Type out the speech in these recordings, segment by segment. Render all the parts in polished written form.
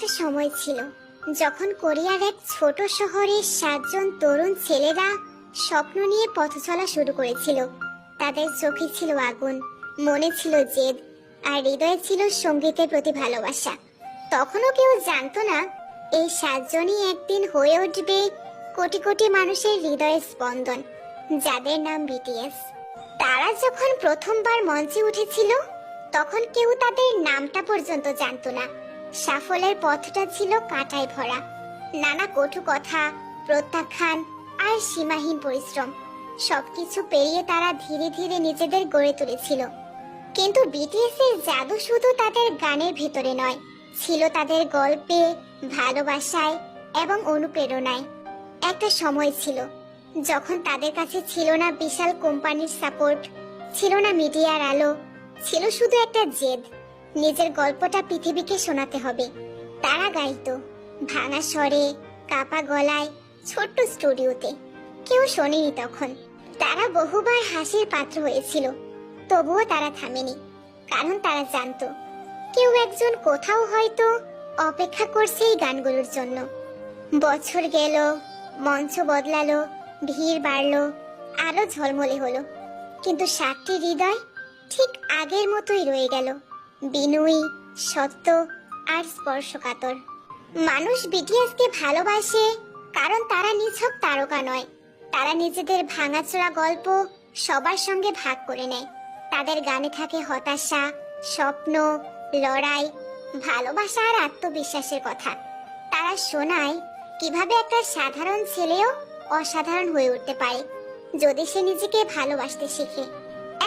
একটা সময় ছিল যখন কোরিয়ার এক ছোট শহরে 7জন তরুণ ছেলেরা স্বপ্ন নিয়ে পথ চলা শুরু করেছিল। তাদের চোখে ছিল আগুন, মনে ছিল জেদ, আর হৃদয়ে ছিল সঙ্গীতের প্রতি ভালোবাসা। তখনও কেউ জানতো না এই 7জনই একদিন হয়ে উঠবে কোটি কোটি মানুষের হৃদয়ের স্পন্দন, যাদের নাম বিটিএস। তারা যখন প্রথমবার মঞ্চে উঠেছিল তখন কেউ তাদের নামটা পর্যন্ত জানতো না। সাফল্যের পথটা ছিল কাঁটায় ভরা, নানা কটু কথা, প্রত্যাখ্যান আর সীমাহীন পরিশ্রম। সবকিছু পেরিয়ে তারা ধীরে ধীরে নিজেদের গড়ে তুলেছিল। কিন্তু বিটিএস এর জাদু শুধু তাদের গানের ভেতরে নয়, ছিল তাদের গল্পে, ভালোবাসায় এবং অনুপ্রেরণায়। একটা সময় ছিল যখন তাদের কাছে ছিল না বিশাল কোম্পানির সাপোর্ট, ছিল না মিডিয়ার আলো, ছিল শুধু একটা জেদ, নিজের গল্পটা পৃথিবীকে শোনাতে হবে। তারা গাইতো ভাঙা স্বরে, কাপা গলায়, ছোট্ট স্টুডিওতে। কেউ শোনেনি তখন। তারা বহুবার হাসির পাত্র হয়েছিল, তবুও তারা থামেনি, কারণ তারা জানতো কেউ একজন কোথাও হয়তো অপেক্ষা করছে এই গানগুলোর জন্য। বছর গেল, মঞ্চ বদলালো, ভিড় বাড়লো, আলো ঝলমলে হলো, কিন্তু 7টি হৃদয় ঠিক আগের মতোই রয়ে গেল, বিনয়ী, সত্য আর স্পর্শকাতর। মানুষ বিটিএসকে ভালোবাসে কারণ তারা নিছক তারকা নয়। তারা নিজেদের ভাঙাচোরা গল্প সবার সঙ্গে ভাগ করে নেয়। তাদের গানে থাকে হতাশা, স্বপ্ন, লড়াই, ভালোবাসা আর আত্মবিশ্বাসের কথা। তারা শোনায় কিভাবে একটা সাধারণ ছেলেও অসাধারণ হয়ে উঠতে পারে যদি সে নিজেকে ভালোবাসতে শেখে।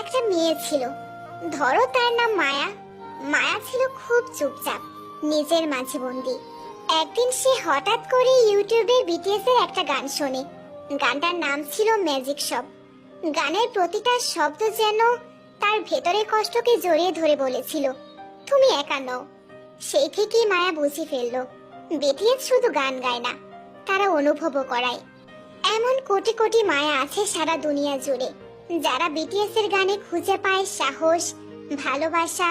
একটা মেয়ে ছিল, ধরো তার নাম মায়া। মায়া ছিল খুব চুপচাপ, নিজের মাঝে বন্দি। একদিন সে হঠাৎ করে ইউটিউবে বিটিএস এর একটা গান শোনে। গানটার নাম ছিল ম্যাজিক শপ। গানের প্রতিটা শব্দ যেন তার ভেতরের কষ্টকে জড়িয়ে ধরে বলেছিল, তুমি একা নও। সেই থেকেই মায়া বুঝে ফেললো বিটিএস শুধু গান গায় না, তারা অনুভবও করায়। এমন কোটি কোটি মায়া আছে সারা দুনিয়া জুড়ে, যারা বিটিএস এর গানে খুঁজে পায় সাহস, ভালোবাসা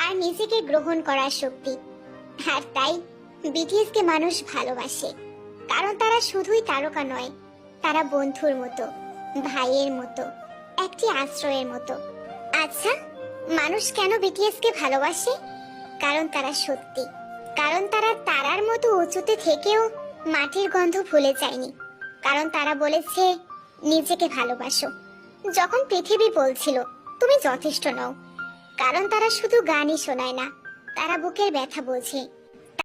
আর নিজেকে গ্রহণ করার শক্তি। আর তাই বিটিএস কে মানুষ ভালোবাসে, কারণ তারা শুধুই তারকা নয়, তারা বন্ধুর মতো, ভাইয়ের মতো, একটি আশ্রয়ের মতো। আচ্ছা, মানুষ কেন বিটিএস কে ভালোবাসে? কারণ তারা সত্যি, কারণ তারা তারার মতো উঁচুতে থেকেও মাটির গন্ধ ভুলে যায়নি, কারণ তারা বলেছে নিজেকে ভালোবাসো যখন পৃথিবী বলছিল তুমি যথেষ্ট নও, কারণ তারা শুধু গানই শোনায় না, তারা বুকের ব্যথা বোঝে।